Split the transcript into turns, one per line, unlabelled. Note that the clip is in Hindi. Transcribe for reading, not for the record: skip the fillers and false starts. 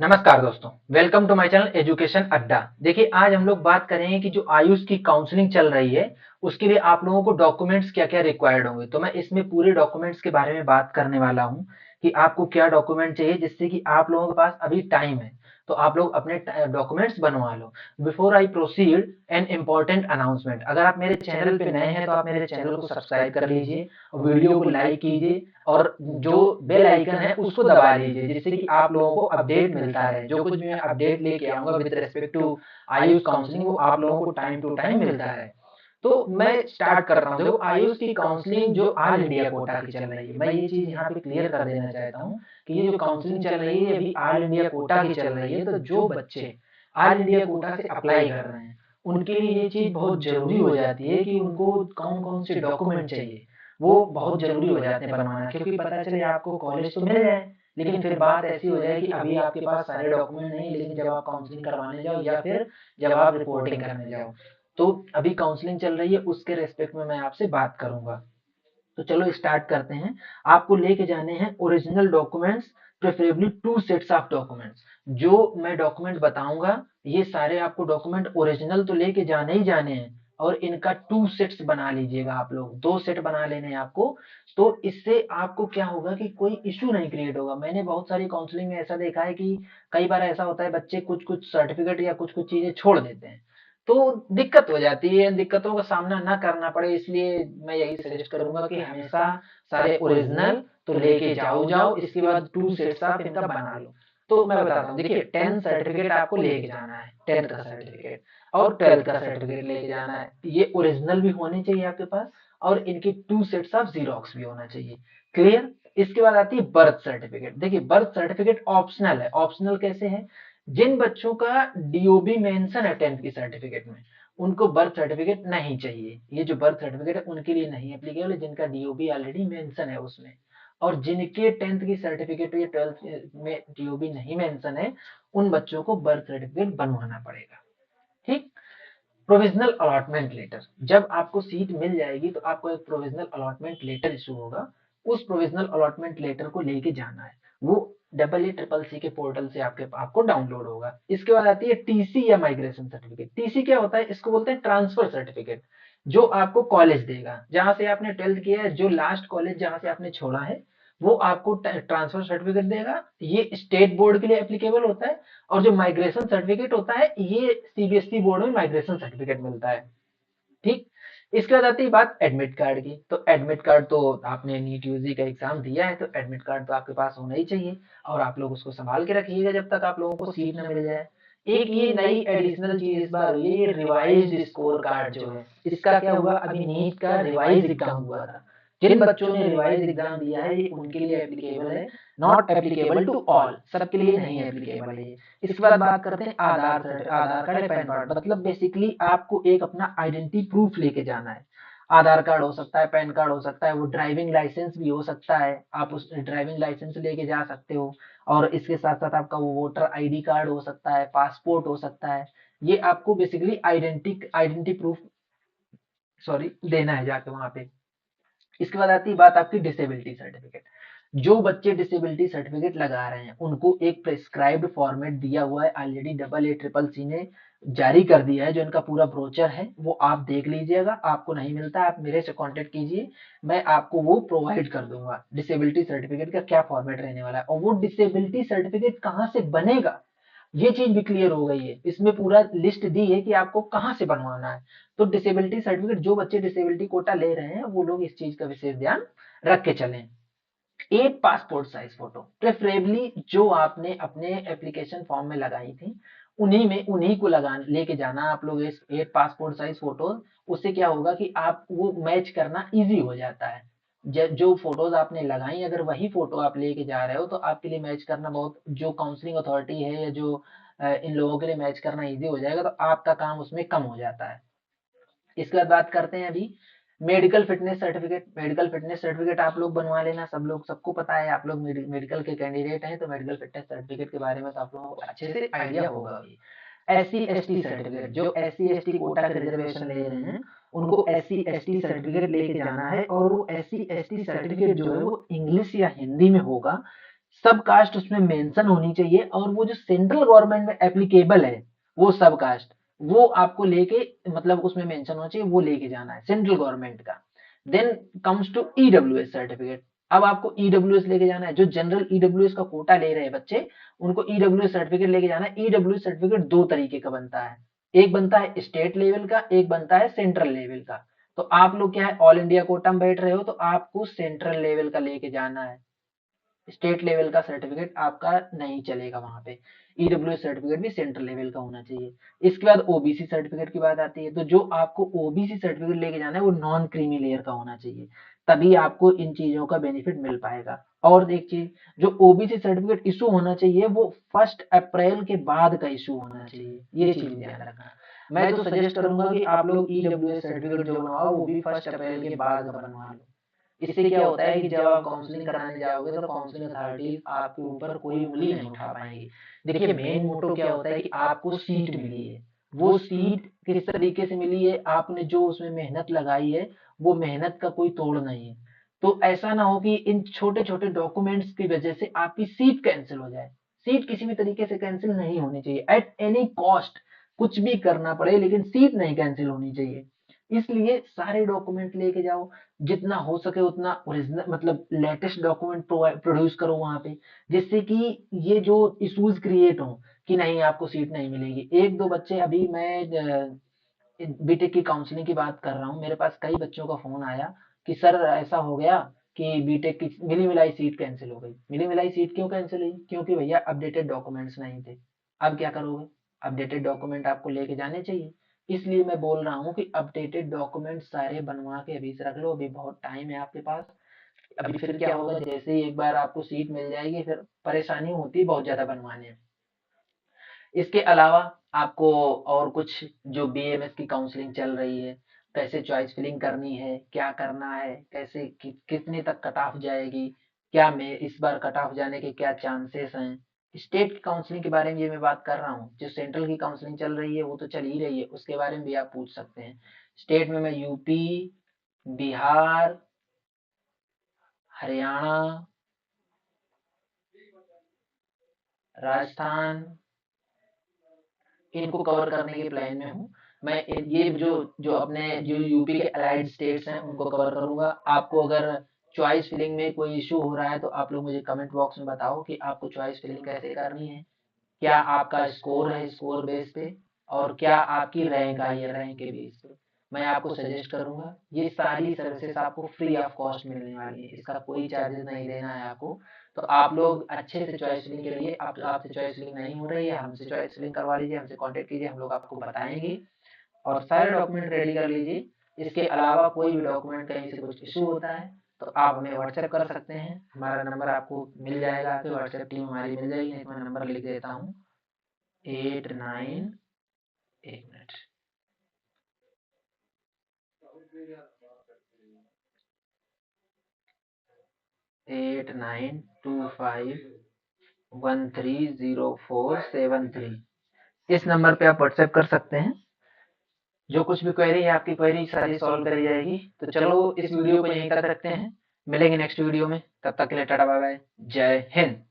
नमस्कार दोस्तों, welcome to my channel education Adda. देखिए, आज हम लोग बात करेंगे कि जो आयुष की काउंसलिंग चल रही है, उसके लिए आप लोगों को डॉक्यूमेंट्स क्या-क्या रिक्वायर्ड होंगे। तो मैं इसमें पूरे डॉक्यूमेंट्स के बारे में बात करने वाला हूँ कि आपको क्या डॉक्यूमेंट चाहिए, जिससे कि आप लोगों के पास अभी टाइम है, तो आप लोग अपने डॉक्यूमेंट्स बनवा लो। Before I proceed, an important announcement. अगर आप मेरे चैनल पे नए हैं, तो आप मेरे चैनल को सब्सक्राइब कर लीजिए और वीडियो को लाइक कीजिए और जो बेल आइकन है उसको दबा लीजिए, जिससे कि आप लोगों को अपडेट मिलता रहे। जो कुछ भी मैं अपडेट लेके आऊंगा with respect to Ayush counselling, वो आप लोगों को टाइम टू टाइम मिलता रहे। तो मैं स्टार्ट कर रहा हूँ। देखो, आयुष की काउंसलिंग जो ऑल इंडिया कोटा की चल रही है, मैं ये चीज यहाँ पे क्लियर कर देना चाहता हूँ कि ये जो काउंसलिंग चल रही है अभी ऑल इंडिया कोटा की चल रही है। तो जो बच्चे ऑल इंडिया कोटा से अप्लाई कर रहे हैं, उनके लिए ये चीज बहुत जरूरी हो जाती है कि उनको कौन कौन से डॉक्यूमेंट चाहिए, वो बहुत जरूरी हो जाते हैं बनवाना। क्योंकि पता चले आपको कॉलेज तो मिल जाए, लेकिन फिर बात ऐसी हो जाए कि अभी आपके पास सारे डॉक्यूमेंट नहीं है, लेकिन जब आप काउंसलिंग करवाने जाओ या फिर जब आप रिपोर्टिंग करने जाओ, तो अभी काउंसलिंग चल रही है, उसके रेस्पेक्ट में मैं आपसे बात करूंगा। तो चलो स्टार्ट करते हैं। आपको लेके जाने हैं original documents, preferably 2 sets of documents. जो मैं डॉक्यूमेंट बताऊंगा, ये सारे आपको डॉक्यूमेंट ओरिजिनल तो लेके जाने ही जाने हैं, और इनका 2 सेट्स बना लीजिएगा। आप लोग 2 सेट बना लेने हैं आपको। तो इससे आपको क्या होगा कि कोई इश्यू नहीं क्रिएट होगा। मैंने बहुत सारी काउंसलिंग में ऐसा देखा है कि कई बार ऐसा होता है, बच्चे कुछ कुछ सर्टिफिकेट या कुछ कुछ चीजें छोड़ देते हैं, तो दिक्कत हो जाती है। दिक्कतों का सामना ना करना पड़े, इसलिए मैं यही सजेस्ट करूंगा कि हमेशा सारे ओरिजिनल तो लेके जाओ जाओ, इसके बाद 2 सेट्स आप इनका बना लो। तो मैं बताता हूँ, देखिए 10 सर्टिफिकेट आपको लेके जाना है, 10th का सर्टिफिकेट और 12th का सर्टिफिकेट लेके जाना है। ये ओरिजिनल भी होने चाहिए आपके पास, और इनके 2 सेट्स ऑफ जीरोक्स भी होना चाहिए। क्लियर। इसके बाद आती है बर्थ सर्टिफिकेट। देखिए, बर्थ सर्टिफिकेट ऑप्शनल है। ऑप्शनल कैसे है? जिन बच्चों का डीओबी मेंशन है 10th की सर्टिफिकेट में, उनको बर्थ सर्टिफिकेट नहीं चाहिए। ये जो बर्थ सर्टिफिकेट है उनके लिए नहीं एप्लीकेबल है, जिनका डीओबी ऑलरेडी मेंशन है उसमें। और जिनके 10th की सर्टिफिकेट या 12th में डीओबी नहीं मेंशन है, उन बच्चों को बर्थ सर्टिफिकेट बनवाना पड़ेगा। ठीक। प्रोविजनल अलॉटमेंट लेटर, जब आपको सीट मिल जाएगी तो आपको एक प्रोविजनल अलॉटमेंट लेटर इशू होगा। उस प्रोविजनल अलॉटमेंट लेटर को लेके जाना है। वो EECC के पोर्टल से आपको डाउनलोड होगा। इसके बाद आती है टीसी या माइग्रेशन सर्टिफिकेट। टीसी क्या होता है? इसको बोलते हैं ट्रांसफर सर्टिफिकेट, जो आपको कॉलेज देगा जहां से आपने 12th किया है। जो लास्ट कॉलेज जहां से आपने छोड़ा है, वो आपको ट्रांसफर सर्टिफिकेट देगा। ये स्टेट बोर्ड के लिए एप्लीकेबल होता है। और जो माइग्रेशन सर्टिफिकेट होता है, ये सीबीएसई बोर्ड में माइग्रेशन सर्टिफिकेट मिलता है। ठीक। इसके बाद आती है बात एडमिट कार्ड की। तो एडमिट कार्ड तो आपने नीट यूजी का एग्जाम दिया है, तो एडमिट कार्ड तो आपके पास होना ही चाहिए, और आप लोग उसको संभाल के रखिएगा जब तक आप लोगों को सीट न मिल जाए। एक ये नई एडिशनल चीज इस बार हुई है, ये रिवाइज्ड स्कोर कार्ड जो है। इसका क्या हुआ, अभी नीट का रिवाइज एग्जाम हुआ था। जिन बच्चों ने रिवाइज एग्जाम दिया है, ये उनके लिए एप्लीकेबल है। नॉट एप्लीकेबल टू ऑल, सबके लिए नहीं एप्लीकेबल है। इसके बाद बात करते हैं आधार कार्ड या पैन कार्ड। मतलब बेसिकली आपको एक अपना आइडेंटिटी प्रूफ लेके जाना है। आधार कार्ड हो सकता है, पैन कार्ड हो सकता है, वो ड्राइविंग लाइसेंस भी हो सकता है। आप उस ड्राइविंग लाइसेंस लेके जा सकते हो। और इसके साथ साथ आपका वो वोटर आईडी कार्ड हो सकता है, पासपोर्ट हो सकता है। ये आपको बेसिकली आइडेंटिटी प्रूफ, सॉरी, देना है जाके वहां पे। इसके बाद आती है बात आपकी डिसेबिलिटी सर्टिफिकेट। जो बच्चे डिसेबिलिटी सर्टिफिकेट लगा रहे हैं, उनको एक प्रेस्क्राइब्ड फॉर्मेट दिया हुआ है, ऑलरेडी EECC ने जारी कर दिया है। जो इनका पूरा ब्रोचर है वो आप देख लीजिएगा। आपको नहीं मिलता, आप मेरे से कांटेक्ट कीजिए, मैं आपको वो प्रोवाइड कर दूंगा। डिसेबिलिटी सर्टिफिकेट का क्या फॉर्मेट रहने वाला है, और वो डिसेबिलिटी सर्टिफिकेट कहाँ से बनेगा, ये चीज भी क्लियर हो गई है। इसमें पूरा लिस्ट दी है कि आपको कहाँ से बनवाना है। तो डिसेबिलिटी सर्टिफिकेट, जो बच्चे डिसेबिलिटी कोटा ले रहे हैं, वो लोग इस चीज का विशेष ध्यान रख के चलें। एक पासपोर्ट साइज फोटो, प्रेफरेबली जो आपने अपने एप्लीकेशन फॉर्म में लगाई थी, उन्हीं को लगा लेके जाना आप लोग। इस एक पासपोर्ट साइज फोटो, उससे क्या होगा कि आप वो मैच करना इजी हो जाता है। जो फोटोज आपने लगाई, अगर वही फोटो आप लेके जा रहे हो, तो आपके लिए मैच करना बहुत, जो काउंसलिंग अथॉरिटी है या जो इन लोगों के लिए मैच करना इजी हो जाएगा, तो आपका काम उसमें कम हो जाता है। इसके बाद बात करते हैं अभी medical fitness certificate. Medical fitness certificate आप लोग बनवा लेना, सब लोग, सबको पता है, आप लोग मेडिकल के कैंडिडेट हैं, तो मेडिकल फिटनेस सर्टिफिकेट के बारे में तो आप लोगों को अच्छे से आइडिया होगा ही। SC ST सर्टिफिकेट, जो SC ST कोटा के रिजर्वेशन ले रहे हैं, उनको SC ST सर्टिफिकेट लेके जाना है। और वो SC ST सर्टिफिकेट जो है वो इंग्लिश या हिंदी में होगा। सब कास्ट उसमें मेंशन होनी चाहिए, और वो जो सेंट्रल गवर्नमेंट में एप्लीकेबल है वो सब कास्ट, वो आपको लेके मतलब उसमें मेंशन होना चाहिए, वो लेके जाना है सेंट्रल गवर्नमेंट का। Then comes to EWS certificate. अब आपको ईडब्ल्यूएस लेके जाना है, जो जनरल ईडब्ल्यूएस का कोटा ले रहे हैं बच्चे, उनको ईडब्ल्यूएस सर्टिफिकेट लेके जाना है। ईडब्ल्यूएस सर्टिफिकेट दो तरीके का बनता है, एक बनता है स्टेट लेवल का, एक बनता है सेंट्रल लेवल का। तो आप लोग क्या है, ऑल इंडिया कोटा में बैठ रहे हो, तो आपको सेंट्रल लेवल का लेके जाना है। स्टेट लेवल का सर्टिफिकेट आपका नहीं चलेगा वहां पे। ईडब्ल्यू सर्टिफिकेट भी सेंट्रल लेवल का होना चाहिए। इसके बाद ओबीसी सर्टिफिकेट की बात आती है, तो जो आपको ओबीसी सर्टिफिकेट लेके जाना है वो नॉन क्रीमी लेयर का होना चाहिए, तभी आपको इन चीजों का बेनिफिट मिल पाएगा। और एक चीज, जो ओबीसी सर्टिफिकेट इशू होना चाहिए वो 1 अप्रैल के बाद का इशू होना चाहिए, ये चीज ध्यान रखना। मैं तो सजेस्ट करूंगा कि आप लोग ईडब्ल्यू सर्टिफिकेट जो बनवाओ वो भी 1 अप्रैल के बाद का बनवा लो। इससे क्या होता है कि जब आप काउंसलिंग कराने जाओगे तो काउंसलिंग अथॉरिटी आपके ऊपर कोई उंगली नहीं उठा पाएंगी। देखिए मेन मोटो क्या होता है कि आपको सीट मिली है, वो सीट किस तरीके से मिली है, आपने जो उसमें मेहनत लगाई है वो मेहनत का कोई तोड़ नहीं है। तो ऐसा ना हो कि इन छोटे छोटे डॉक्यूमेंट्स की वजह से आपकी सीट कैंसिल हो जाए। सीट किसी भी तरीके से कैंसिल नहीं होनी चाहिए एट एनी कॉस्ट, कुछ भी करना पड़े लेकिन सीट नहीं कैंसिल होनी चाहिए। इसलिए सारे डॉक्यूमेंट लेके जाओ, जितना हो सके उतना ओरिजिनल मतलब लेटेस्ट डॉक्यूमेंट प्रोड्यूस करो वहां पे, जिससे कि ये जो इश्यूज क्रिएट हो कि नहीं आपको सीट नहीं मिलेगी। एक दो बच्चे, अभी मैं बीटेक की काउंसलिंग की बात कर रहा हूँ, मेरे पास कई बच्चों का फोन आया कि सर ऐसा हो गया कि बीटेक की मिली मिलाई सीट कैंसिल हो गई। मिली मिलाई सीट क्यों कैंसिल हुई? क्योंकि भैया अपडेटेड डॉक्यूमेंट्स नहीं थे। अब क्या करोगे? अपडेटेड डॉक्यूमेंट आपको लेके जाने चाहिए। इसलिए मैं बोल रहा हूँ कि अपडेटेड डॉक्यूमेंट सारे बनवा के अभी से रख लो, अभी बहुत टाइम है आपके पास। अभी फिर क्या होगा, जैसे ही एक बार आपको सीट मिल जाएगी फिर परेशानी होती है बहुत ज्यादा बनवाने में। इसके अलावा आपको और कुछ, जो बीएमएस की काउंसलिंग चल रही है, कैसे चॉइस फिलिंग करनी है, क्या करना है, कैसे कितने तक कट ऑफ जाएगी, क्या मैं इस बार कट ऑफ जाने के क्या चांसेस हैं। स्टेट की काउंसलिंग के बारे में ये मैं बात कर रहा हूँ, जो सेंट्रल की काउंसलिंग चल रही है वो तो चल ही रही है, उसके बारे में भी आप पूछ सकते हैं। स्टेट में मैं यूपी, बिहार, हरियाणा, राजस्थान, इनको कवर करने के प्लान में हूँ। मैं ये जो अपने जो यूपी के अलाइड स्टेट्स हैं उनको कवर करूंगा। आपको अगर चॉइस फिलिंग में कोई इशू हो रहा है तो आप लोग मुझे कमेंट बॉक्स में बताओ कि आपको चॉइस फिलिंग कैसे करनी है, क्या आपका स्कोर है स्कोर बेस पे, और क्या आपकी रैंक आई है रैंक के बेस पे। मैं आपको सजेस्ट करूंगा, ये सारी सर्विसेज आपको फ्री ऑफ कॉस्ट मिलने वाली है, इसका कोई चार्जेस नहीं देना है आपको। तो आप लोग अच्छे से चॉइस फिलिंग के लिए, आप आपसे चॉइस फिलिंग नहीं हो रही है, हमसे चॉइस फिलिंग करवा लीजिए, हमसे कांटेक्ट कीजिए, हम लोग आपको बताएंगे। और सारे डॉक्यूमेंट रेडी कर लीजिए। इसके अलावा कोई भी डॉक्यूमेंट कहीं से कुछ इशू होता है तो आप हमें व्हाट्सएप कर सकते हैं, हमारा नंबर आपको मिल जाएगा, आपकी व्हाट्सएप टीम हमारी मिल जाएगी, नहीं तो मैं नंबर लिख देता हूँ। 89, एक मिनट, 8925130473। इस नंबर पे आप व्हाट्सएप कर सकते हैं। जो कुछ भी क्वेरी है आपकी क्वेरी सारी सॉल्व करी जाएगी। तो चलो इस वीडियो को यहीं तक रखते हैं, मिलेंगे नेक्स्ट वीडियो में, तब तक के लिए टाटा बाय बाय, जय हिंद।